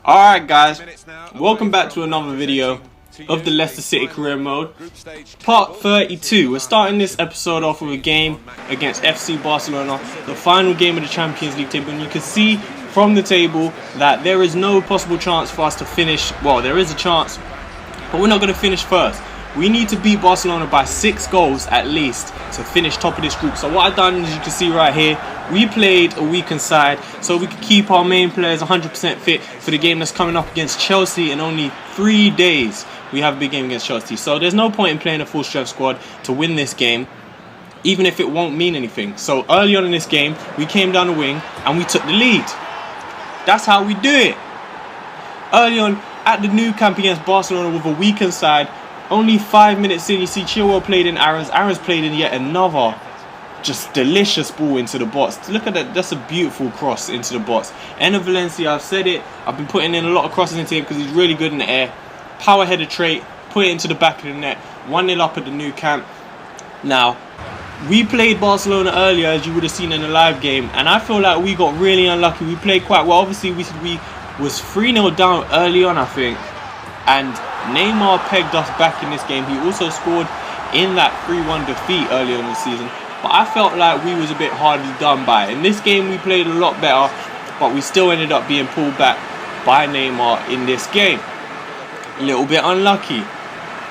Alright guys, welcome back to another video of the Leicester City career mode, part 32. We're starting this episode off with a game against FC Barcelona, the final game of the Champions League table, and you can see from the table that there is no possible chance for us to finish. Well, there is a chance, but we're not going to finish first. We need to beat Barcelona by 6 goals at least to finish top of this group. So what I've done, as you can see right here, we played a weakened side so we could keep our main players 100% fit for the game that's coming up against Chelsea in only 3 days. We have a big game against Chelsea. So there's no point in playing a full strength squad to win this game, even if it won't mean anything. So early on in this game, we came down the wing and we took the lead. That's how we do it. Early on at the Nou Camp against Barcelona with a weakened side, only 5 minutes in, you see Chilwell played in Aaron's. Aaron's played in yet another just delicious ball into the box. Look at that. That's a beautiful cross into the box. Enner Valencia, I've said it. I've been putting in a lot of crosses into him because he's really good in the air. Power header trait. Put it into the back of the net. 1-0 up at the Nou Camp. Now, we played Barcelona earlier, as you would have seen in the live game, and I feel like we got really unlucky. We played quite well. Obviously, we was 3-0 down early on, I think. And Neymar pegged us back in this game. He also scored in that 3-1 defeat earlier in the season. But I felt like we was a bit hardly done by. In this game, we played a lot better, but we still ended up being pulled back by Neymar in this game. A little bit unlucky.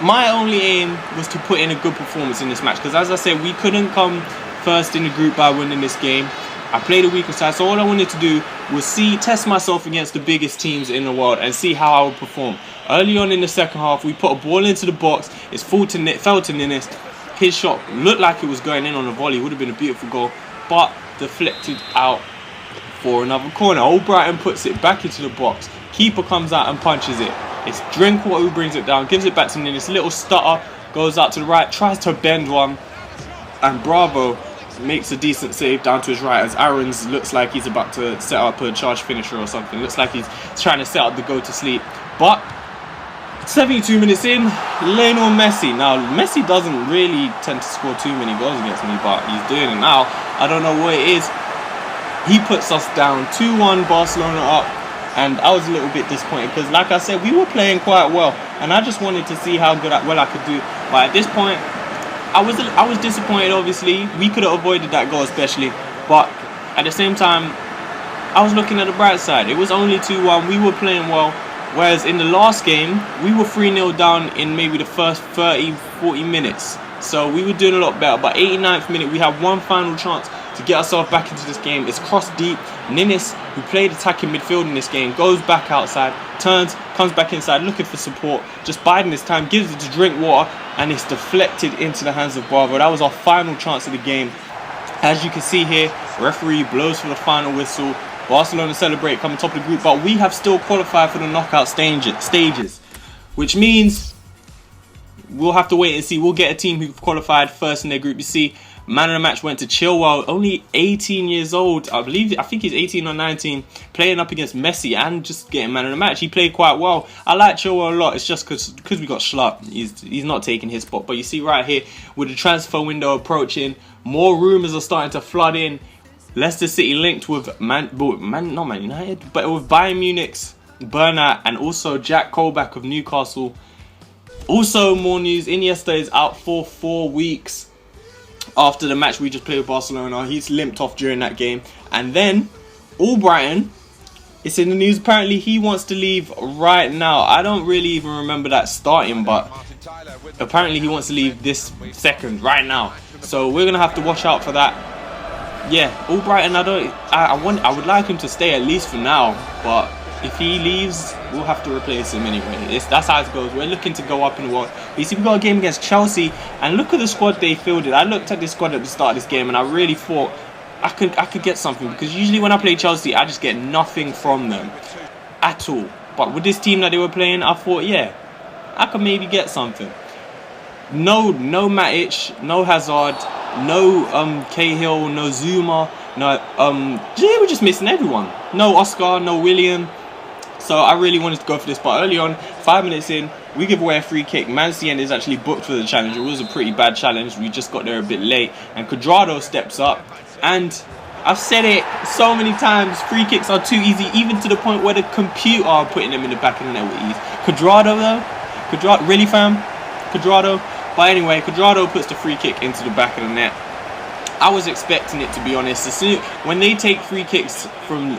My only aim was to put in a good performance in this match, because as I said, we couldn't come first in the group by winning this game. I played a weaker side, so all I wanted to do was test myself against the biggest teams in the world and see how I would perform. Early on in the second half, we put a ball into the box. It fell to Ninnis. His shot looked like it was going in on a volley. It would have been a beautiful goal, but deflected out for another corner. Old Brighton puts it back into the box. Keeper comes out and punches it. It's Drinkwater who brings it down, gives it back to Ninnis. Little stutter, goes out to the right, tries to bend one, and Bravo makes a decent save down to his right as Aaron's looks like he's about to set up a charge finisher or something. Looks like he's trying to set up the go to sleep. But 72 minutes in, Lionel Messi. Now, Messi doesn't really tend to score too many goals against me, but he's doing it now. I don't know what it is. He puts us down 2-1, Barcelona up, and I was a little bit disappointed because, like I said, we were playing quite well, and I just wanted to see how well I could do. But at this point, I was disappointed. Obviously, we could have avoided that goal, especially. But at the same time, I was looking at the bright side. It was only 2-1. We were playing well. Whereas in the last game, we were 3-0 down in maybe the first 30, 40 minutes. So we were doing a lot better. But 89th minute, we have one final chance to get ourselves back into this game. It's crossed deep. Ninnis, who played attacking midfield in this game, goes back outside, turns, comes back inside, looking for support, just biding his time, gives it to Drinkwater, and it's deflected into the hands of Bravo. That was our final chance of the game. As you can see here, referee blows for the final whistle. Barcelona celebrate, coming top of the group, but we have still qualified for the knockout stages, which means we'll have to wait and see. We'll get a team who've qualified first in their group. You see, man of the match went to Chilwell, only 18 years old. I think he's 18 or 19, playing up against Messi and just getting man of the match. He played quite well. I like Chilwell a lot. It's just because we got Schlupp. He's not taking his spot. But you see right here, with the transfer window approaching, more rumours are starting to flood in. Leicester City linked with not Man United, but with Bayern Munich's Bernat and also Jack Colback of Newcastle. Also, more news. Iniesta is out for 4 weeks after the match we just played with Barcelona. He's limped off during that game. And then, Albrighton, it's in the news. Apparently, he wants to leave right now. I don't really even remember that starting, but apparently he wants to leave this second, right now. So we're going to have to watch out for that. Yeah, Albrighton, I would like him to stay at least for now, but if he leaves, we'll have to replace him anyway. That's how it goes. We're looking to go up in the world. But you see, we got a game against Chelsea, and look at the squad they fielded. I looked at this squad at the start of this game, and I really thought I could get something, because usually when I play Chelsea, I just get nothing from them at all. But with this team that they were playing, I thought, yeah, I could maybe get something. No Matic, no Hazard, no Cahill, no Zuma, we're just missing everyone. No Oscar, no William. So I really wanted to go for this, but early on, 5 minutes in, we give away a free kick. Mancien is actually booked for the challenge. It was a pretty bad challenge. We just got there a bit late, and Cuadrado steps up and I've said it so many times. Free kicks are too easy, even to the point where the computer are putting them in the back of the net with ease. Cuadrado though, Cuadrado, really fam, Cuadrado. But anyway, Cuadrado puts the free kick into the back of the net. I was expecting it, to be honest. When they take free kicks from,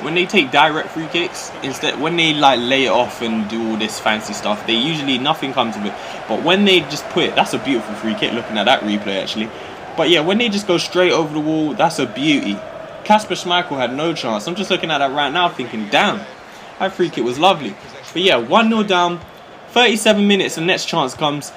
when they take direct free kicks, instead, when they like lay it off and do all this fancy stuff, they usually nothing comes of it. But when they just put it, that's a beautiful free kick. Looking at that replay actually. But yeah, when they just go straight over the wall, that's a beauty. Kasper Schmeichel had no chance. I'm just looking at that right now, thinking, damn, that free kick was lovely. But yeah, 1-0 down, 37 minutes, the next chance comes.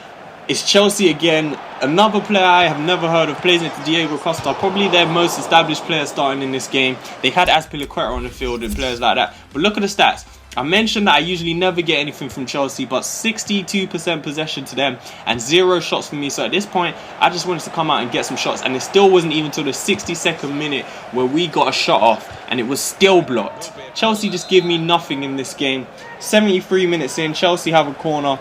It's Chelsea again. Another player I have never heard of plays into Diego Costa. Probably their most established player starting in this game. They had Azpilicueta on the field and players like that. But look at the stats. I mentioned that I usually never get anything from Chelsea, but 62% possession to them and 0 shots for me. So at this point, I just wanted to come out and get some shots. And it still wasn't even till the 62nd minute where we got a shot off and it was still blocked. Chelsea just give me nothing in this game. 73 minutes in, Chelsea have a corner.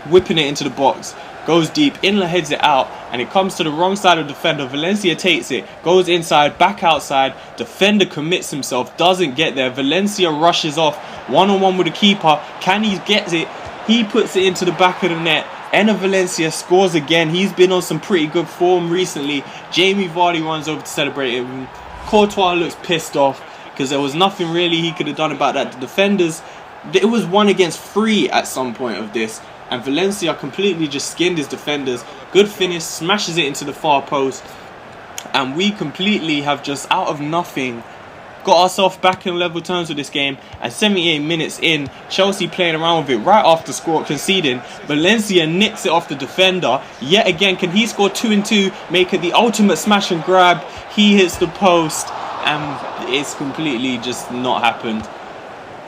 Whipping it into the box, goes deep, Inler heads it out, and it comes to the wrong side of the defender. Valencia takes it, goes inside, back outside, defender commits himself, doesn't get there. Valencia rushes off, one-on-one with the keeper. Can he get it? He puts it into the back of the net. Enner Valencia scores again. He's been on some pretty good form recently. Jamie Vardy runs over to celebrate it. Courtois looks pissed off because there was nothing really he could have done about that. The defenders, it was 1 against 3 at some point of this. And Valencia completely just skinned his defenders. Good finish, smashes it into the far post. And we completely have just out of nothing got ourselves back in level terms with this game. And 78 minutes in, Chelsea playing around with it right after conceding. Valencia nicks it off the defender. Yet again, can he score 2-2? Make it the ultimate smash and grab. He hits the post. And it's completely just not happened.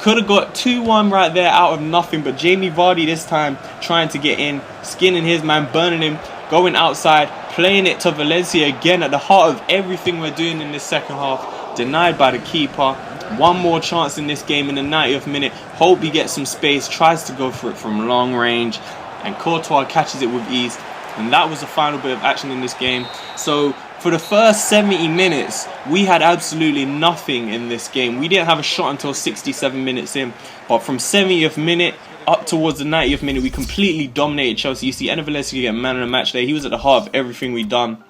Could have got 2-1 right there out of nothing, but Jamie Vardy this time trying to get in, skinning his man, burning him, going outside, playing it to Valencia again at the heart of everything we're doing in this second half. Denied by the keeper. One more chance in this game in the 90th minute. Hope he gets some space, tries to go for it from long range, and Courtois catches it with ease. And that was the final bit of action in this game. So for the first 70 minutes, we had absolutely nothing in this game. We didn't have a shot until 67 minutes in. But from 70th minute up towards the 90th minute, we completely dominated Chelsea. You see, Enner Valencia get man of the match there. He was at the heart of everything we've done.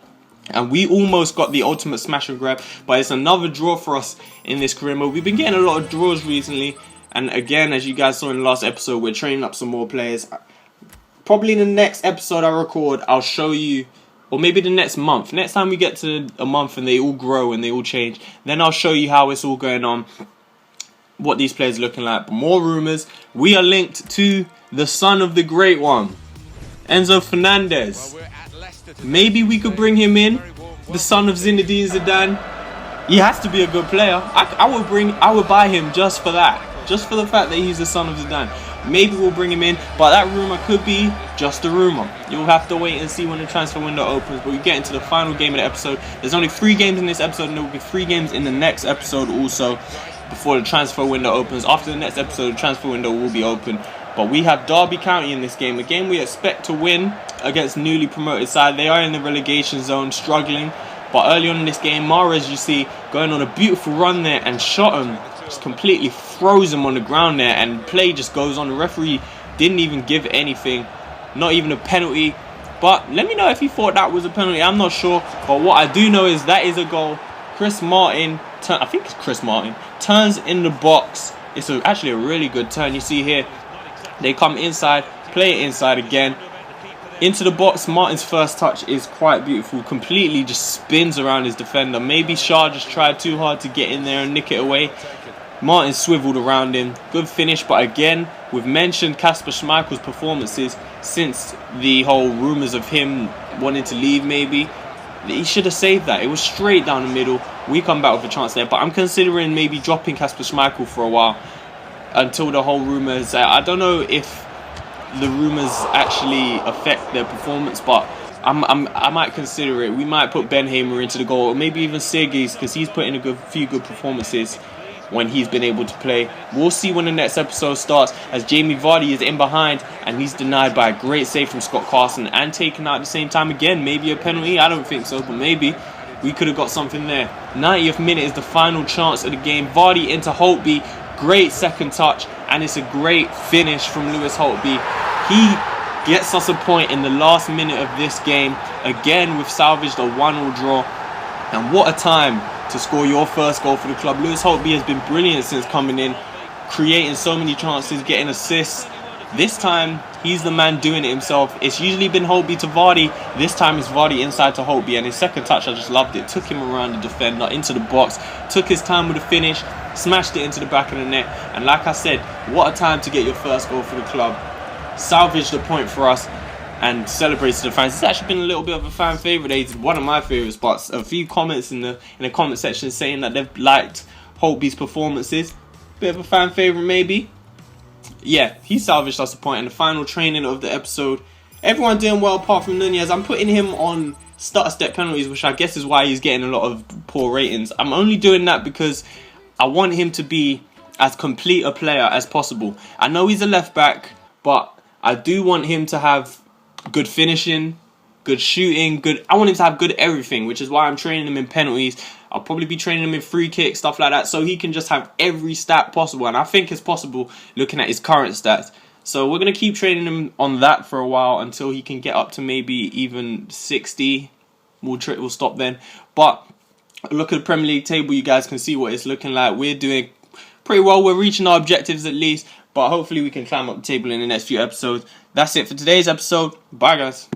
And we almost got the ultimate smash and grab. But it's another draw for us in this career mode. We've been getting a lot of draws recently. And again, as you guys saw in the last episode, we're training up some more players. Probably in the next episode I record, I'll show you, or maybe the next month. Next time we get to a month and they all grow and they all change, then I'll show you how it's all going on, what these players are looking like. But more rumours. We are linked to the son of the great one, Enzo Fernandez. Maybe we could bring him in, the son of Zinedine Zidane. He has to be a good player. I would buy him just for that. Just for the fact that he's the son of Zidane. Maybe we'll bring him in, but that rumour could be just a rumour. You'll have to wait and see when the transfer window opens. But we get into the final game of the episode. There's only 3 games in this episode, and there will be 3 games in the next episode also before the transfer window opens. After the next episode, the transfer window will be open. But we have Derby County in this game, a game we expect to win against newly promoted side. They are in the relegation zone, struggling. But early on in this game, Mahrez, you see, going on a beautiful run there and shot him. Just completely froze him on the ground there, and play just goes on. The referee didn't even give anything, not even a penalty. But let me know if you thought that was a penalty. I'm not sure, but what I do know is that is a goal. Chris Martin, I think it's Chris Martin, turns in the box. It's actually a really good turn. You see here, they come inside, play it inside again. Into the box, Martin's first touch is quite beautiful. Completely just spins around his defender. Maybe Shah just tried too hard to get in there and nick it away. Martin swiveled around him. Good finish, but again, we've mentioned Kasper Schmeichel's performances since the whole rumours of him wanting to leave maybe. He should have saved that. It was straight down the middle. We come back with a chance there, but I'm considering maybe dropping Kasper Schmeichel for a while until the whole rumours. I don't know if the rumours actually affect their performance, but I might consider it. We might put Ben Hamer into the goal, or maybe even Sergis, because he's put in a few good performances when he's been able to play. We'll see when the next episode starts, as Jamie Vardy is in behind and he's denied by a great save from Scott Carson and taken out at the same time again. Maybe a penalty, I don't think so, but maybe. we could have got something there. 90th minute is the final chance of the game. Vardy into Holtby, great second touch, and it's a great finish from Lewis Holtby. He gets us a point in the last minute of this game. Again, we've salvaged a 1-1 draw, and what a time to score your first goal for the club. Lewis Holtby has been brilliant since coming in, creating so many chances, getting assists. This time, he's the man doing it himself. It's usually been Holtby to Vardy. This time it's Vardy inside to Holtby, and his second touch, I just loved it. Took him around the defender, into the box, took his time with the finish, smashed it into the back of the net. And like I said, what a time to get your first goal for the club. Salvaged the point for us and celebrated the fans. It's actually been a little bit of a fan favourite. It's one of my favourite spots. A few comments in the comment section saying that they've liked Holtby's performances. Bit of a fan favourite maybe. Yeah, he salvaged us a point in the final training of the episode. Everyone doing well apart from Nunez. I'm putting him on stutter-step penalties, which I guess is why he's getting a lot of poor ratings. I'm only doing that because I want him to be as complete a player as possible. I know he's a left-back, but I do want him to have good finishing, good shooting, I want him to have good everything, which is why I'm training him in penalties. I'll probably be training him in free kicks, stuff like that, so he can just have every stat possible. And I think it's possible looking at his current stats. So we're going to keep training him on that for a while until he can get up to maybe even 60. We'll stop then. But look at the Premier League table. You guys can see what it's looking like. We're doing pretty well. We're reaching our objectives at least. But hopefully we can climb up the table in the next few episodes. That's it for today's episode. Bye, guys.